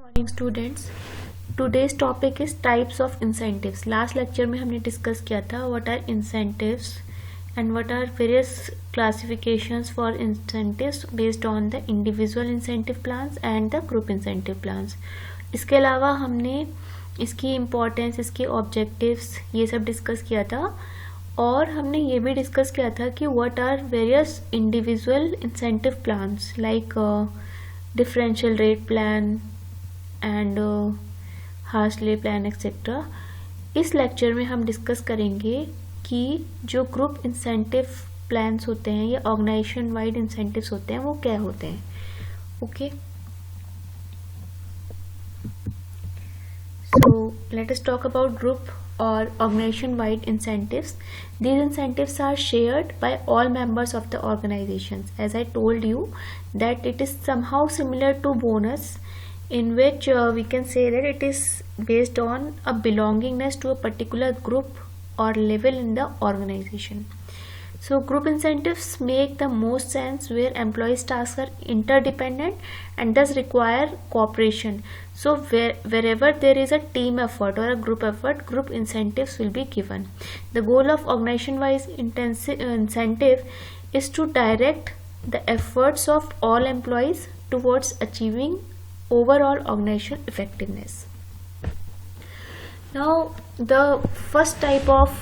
Morning students, today's topic is types of incentives. Last lecture में हमने discuss किया था what are incentives and what are various classifications for incentives based on the individual incentive plans and the group incentive plans. इसके अलावा हमने इसकी importance, इसके objectives, ये सब डिस्कस किया था और हमने ये भी डिस्कस किया था कि what are various individual incentive plans like differential rate plan and Halsey plan etcetera. इस लेक्चर में हम डिस्कस करेंगे कि जो ग्रुप इंसेंटिव प्लान्स होते हैं या ऑर्गेनाइजेशन वाइड इंसेंटिव्स होते हैं वो क्या होते हैं। Okay, so let us talk about group or organization wide incentives. These incentives are shared by all members of the organizations. As I told you that it is somehow similar to bonus, in which we can say that it is based on a belongingness to a particular group or level in the organization. So group incentives make the most sense where employees' tasks are interdependent and thus require cooperation. So wherever there is a team effort or a group effort, group incentives will be given. The goal of organization-wise incentive is to direct the efforts of all employees towards achieving overall organizational effectiveness. Now the first type of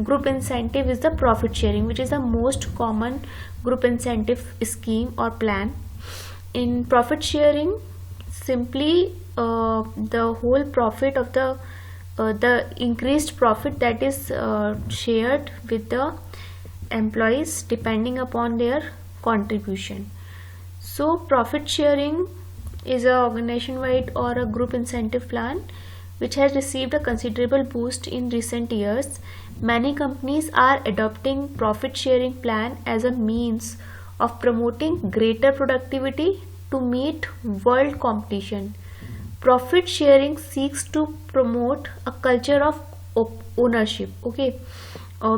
group incentive is the profit sharing, which is the most common group incentive scheme or plan. In profit sharing, simply the whole profit of the increased profit that is shared with the employees depending upon their contribution. So profit sharing is a organization wide or a group incentive plan which has received a considerable boost in recent years. Many companies are adopting profit sharing plan as a means of promoting greater productivity to meet world competition. Profit sharing seeks to promote a culture of ownership,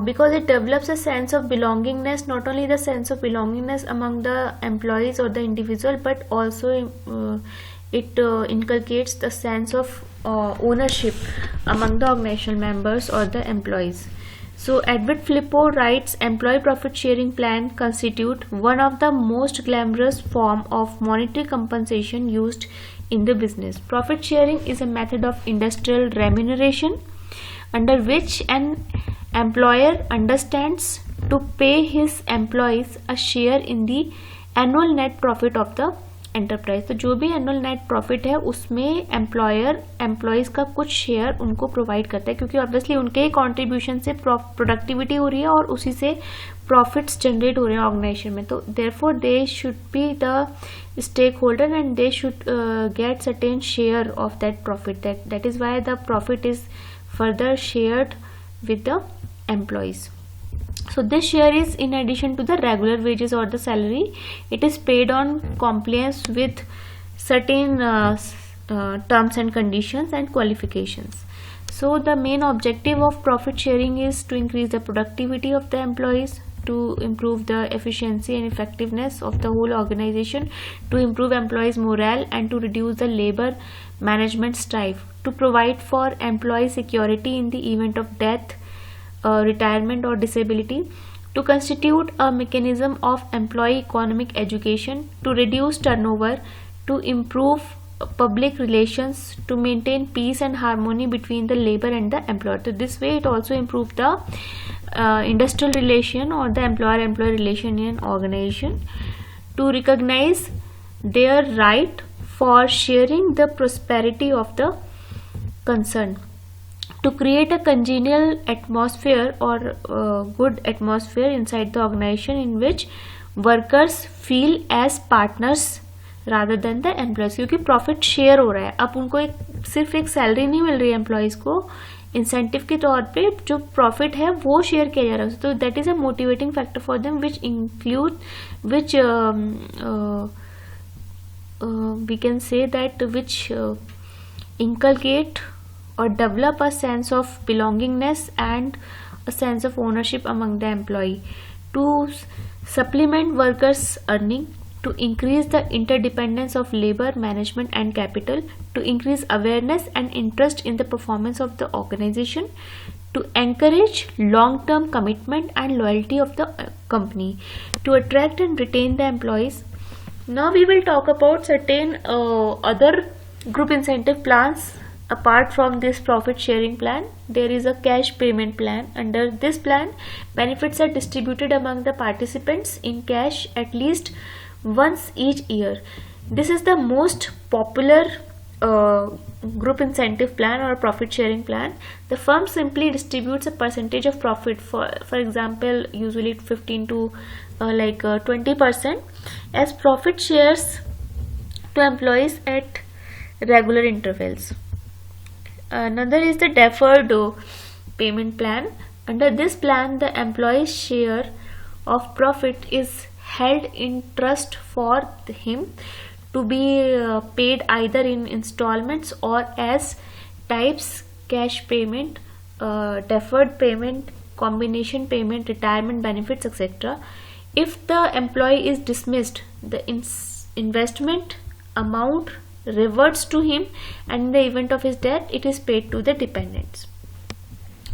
because it develops a sense of belongingness, not only the sense of belongingness among the employees or the individual, but also it inculcates the sense of ownership among the organizational members or the employees. So Edward Flippo writes, employee profit sharing plan constitute one of the most glamorous form of monetary compensation used in the business. Profit sharing is a method of industrial remuneration under which an employer understands to pay his employees a share in the annual net profit of the enterprise. तो जो भी annual net profit है उसमें employer employees का कुछ share उनको provide करता है, क्योंकि ऑब्वियसली उनके ही कॉन्ट्रीब्यूशन से प्रोडक्टिविटी हो रही है और उसी से प्रॉफिट्स जनरेट हो रहे हैं ऑर्गेनाइजेशन में। तो therefore they should be the stakeholder and they should get certain share of that profit. That is why the profit is further shared with the employees. So this share is in addition to the regular wages or the salary. It is paid on compliance with certain terms and conditions and qualifications. So the main objective of profit sharing is to increase the productivity of the employees, to improve the efficiency and effectiveness of the whole organization, to improve employees morale and to reduce the labor management strife, to provide for employee security in the event of death, retirement or disability, to constitute a mechanism of employee economic education, to reduce turnover, to improve public relations, to maintain peace and harmony between the labor and the employer. So this way it also improves the industrial relation or the employer-employee relation in an organization, to recognize their right for sharing the prosperity of the concern, to create a congenial atmosphere or good atmosphere inside the organization in which workers feel as partners rather than the employees. क्योंकि profit share हो रहा है, अब उनको सिर्फ एक salary नहीं मिल रही है एम्प्लॉयज़ को, इंसेंटिव के तौर पे जो प्रॉफिट है वो शेयर किया जा रहा है. तो that is a motivating factor for them which we can say that which inculcate or develop a sense of belongingness and a sense of ownership among the employee. To supplement workers' earning, to increase the interdependence of labor, management and capital, to increase awareness and interest in the performance of the organization, to encourage long-term commitment and loyalty of the company, to attract and retain the employees. Now we will talk about certain other group incentive plans. Apart from this profit sharing plan, there is a cash payment plan. Under this plan, benefits are distributed among the participants in cash at least once each year. This is the most popular group incentive plan or profit sharing plan. The firm simply distributes a percentage of profit, for example usually 15 to 20% as profit shares to employees at regular intervals. Another is the deferred payment plan. Under this plan, the employee's share of profit is held in trust for him to be paid either in installments or as types: cash payment, deferred payment, combination payment, retirement benefits, etc. If the employee is dismissed, the investment amount reverts to him, and in the event of his death it is paid to the dependents.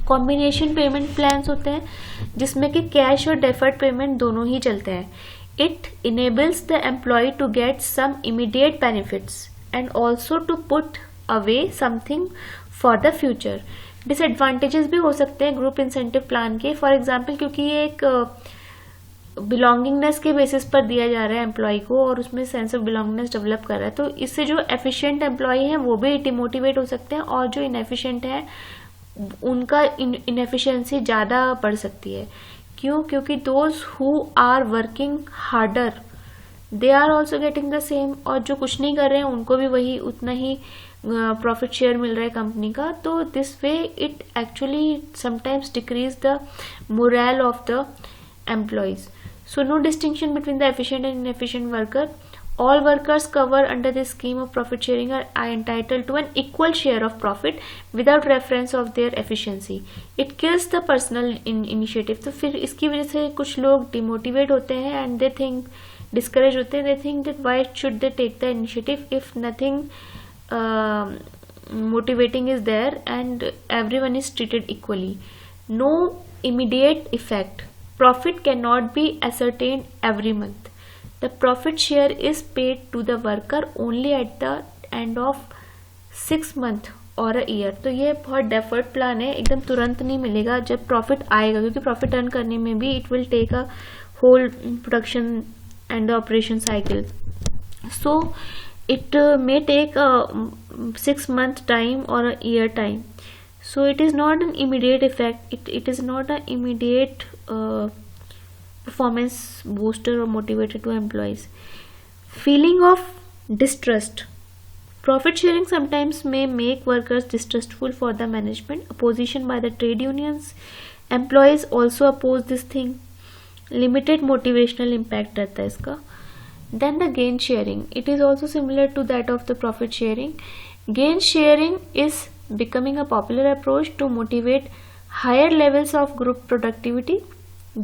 Combination payment plans होते हैं जिसमें कि cash और deferred payment दोनों ही चलते हैं. It enables the employee to get some immediate benefits and also to put away something for the future. Disadvantages भी हो सकते हैं ग्रुप इंसेंटिव प्लान के. फॉर एग्जाम्पल, क्योंकि ये एक बिलोंगिंगनेस के बेसिस पर दिया जा रहा है एम्प्लॉय को और उसमें सेंस ऑफ बिलोंगिंगनेस डेवलप कर रहा है, तो इससे जो एफिशिएंट एम्प्लॉय हैं वो भी डिमोटिवेट हो सकते हैं और जो इनएफिशिएंट है उनका इनएफिशिएंसी ज़्यादा बढ़ सकती है. क्यों? क्योंकि those who are working harder they are also getting the same, और जो कुछ नहीं कर रहे हैं उनको भी वही उतना ही प्रॉफिट शेयर मिल रहा है कंपनी का. तो this way it actually sometimes decrease the moral of the employees. So no distinction between the efficient and inefficient worker. All workers covered under this scheme of profit sharing are entitled to an equal share of profit without reference of their efficiency. It kills the personal initiative. तो फिर इसकी वजह से कुछ लोग demotivate होते हैं and they think discouraged होते हैं. They think that why should they take the initiative if nothing motivating is there and everyone is treated equally. No immediate effect. Profit cannot be ascertained every month. The profit share is paid to the worker only at the end of 6 months or a year. तो ये बहुत deferred plan है, एकदम तुरंत नहीं मिलेगा जब profit आएगा, क्योंकि प्रॉफिट अर्न करने में भी it will take a whole production and the operation cycle. So it may take 6 month time or a year time. So it is not an immediate effect. It is not an immediate performance booster or motivator to employees. Feeling of distrust. Profit sharing sometimes may make workers distrustful for the management. Opposition by the trade unions. Employees also oppose this thing. Limited motivational impact रहता है इसका. Then the gain sharing. It is also similar to that of the profit sharing. Gain sharing is becoming a popular approach to motivate higher levels of group productivity.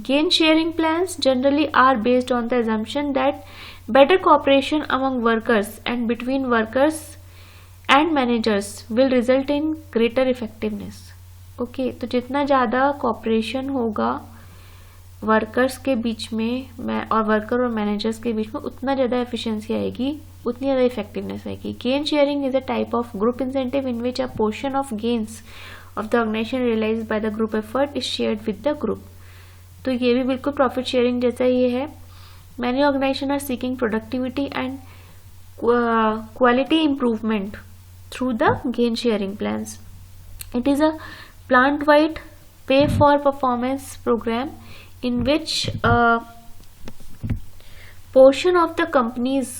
Gain sharing plans generally are based on the assumption that better cooperation among workers and between workers and managers will result in greater effectiveness. Okay, तो जितना ज़्यादा cooperation होगा workers के बीच में और worker और managers के बीच में उतना ज़्यादा एफिशिएंसी आएगी, उतनी ज़्यादा इफेक्टिवनेस आएगी. Gain sharing is a type of group incentive in which a portion of gains of the organization realized by the group effort is shared with the group. तो ये भी बिल्कुल प्रॉफिट शेयरिंग जैसा ही है. Many organization are seeking productivity and quality improvement through the gain sharing plans. It is a plant wide pay for performance program in which a portion of the company's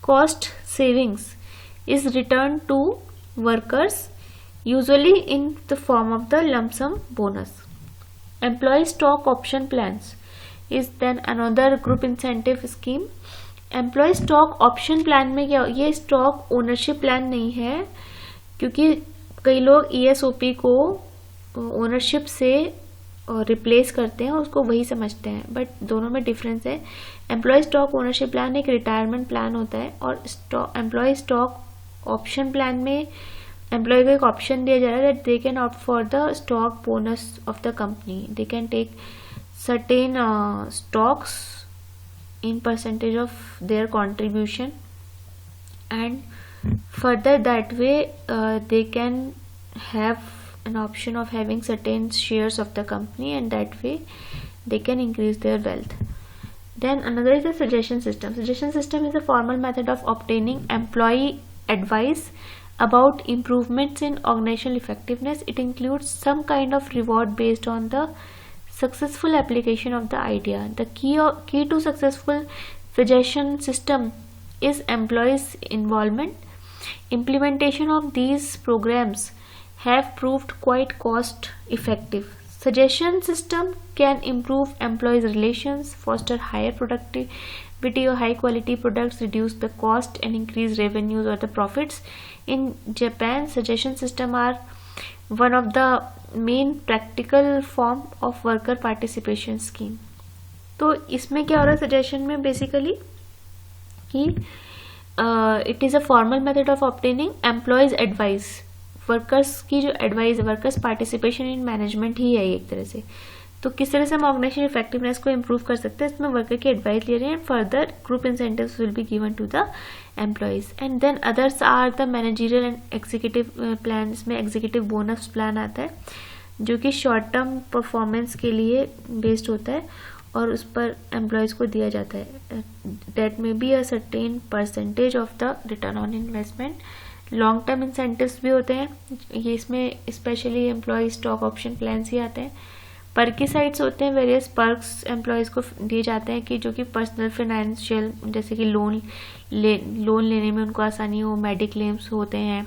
cost savings is returned to workers, usually in the form of the lump sum bonus. Employee stock option plans is then another group incentive scheme. Employee stock option plan में क्या, ये stock ownership plan नहीं है, क्योंकि कई लोग ESOP को ownership से रिप्लेस करते हैं उसको वही समझते हैं, बट दोनों में डिफरेंस है. एम्प्लॉय स्टॉक ओनरशिप प्लान एक रिटायरमेंट प्लान होता है, और एम्प्लॉय स्टॉक ऑप्शन प्लान में एम्प्लॉय को एक ऑप्शन दिया जा रहा है that they can opt for the stock bonus of the company. They can take certain stocks in percentage of their contribution, and further that way they can have an option of having certain shares of the company, and that way they can increase their wealth. Then another is the suggestion system. Suggestion system is a formal method of obtaining employee advice about improvements in organizational effectiveness. It includes some kind of reward based on the successful application of the idea. The key to successful suggestion system is employees involvement. Implementation of these programs have proved quite cost effective. Suggestion system can improve employees relations, foster higher productivity or high quality products, reduce the cost and increase revenues or the profits. In Japan, suggestion system are one of the main practical form of worker participation scheme. तो इसमें क्या हो रहा है suggestion में basically कि it is a formal method of obtaining employees advice. Workers की जो advice, workers participation in management ही है एक तरह से. तो किस तरह से हम ऑर्गेनाइजेशन इफेक्टिवनेस को इम्प्रूव कर सकते हैं, इसमें वर्कर की एडवाइस ले रहे हैं. Further group incentives will be given to the employees. And then others are the managerial and executive plan. इसमें एग्जीक्यूटिव बोनस प्लान आता है जो कि शॉर्ट टर्म परफॉर्मेंस के लिए बेस्ड होता है और उस पर एम्प्लॉयज़ को दिया जाता है. That may be a certain percentage of the return on investment. Long term incentives भी होते हैं, ये इसमें specially employee stock option plans ही आते हैं. पर्किसाइड्स होते हैं, वेरियस पर्क्स एम्प्लॉयज़ को दिए जाते हैं कि जो कि पर्सनल फाइनेंशियल, जैसे कि लोन लेने में उनको आसानी हो. मेडिक्लेम्स होते हैं,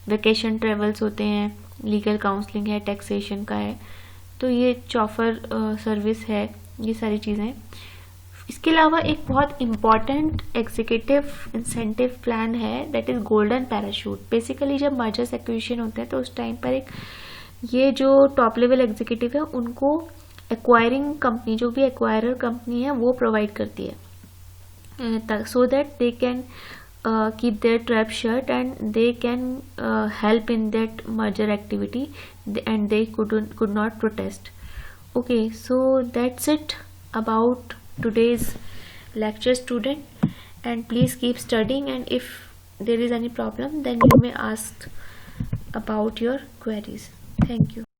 वेकेशन ट्रेवल्स होते हैं, लीगल काउंसलिंग है, टैक्सेशन का है. तो ये चॉफर सर्विस है, ये सारी चीज़ें. इसके अलावा एक बहुत इम्पॉर्टेंट एग्जीक्यूटिव इंसेंटिव प्लान है that is golden parachute. Basically जब मर्जर्स एक्विजिशन होते हैं तो उस टाइम पर एक ये जो टॉप लेवल एग्जीक्यूटिव है उनको एक्वायरिंग कंपनी, जो भी एक्वायरर कंपनी है वो प्रोवाइड करती है so that they can keep their trap shut and they can help in that merger activity, and they could not protest. Okay, so that's it about today's lecture, student, and please keep studying, and if there is any problem then you may ask about your queries. Thank you.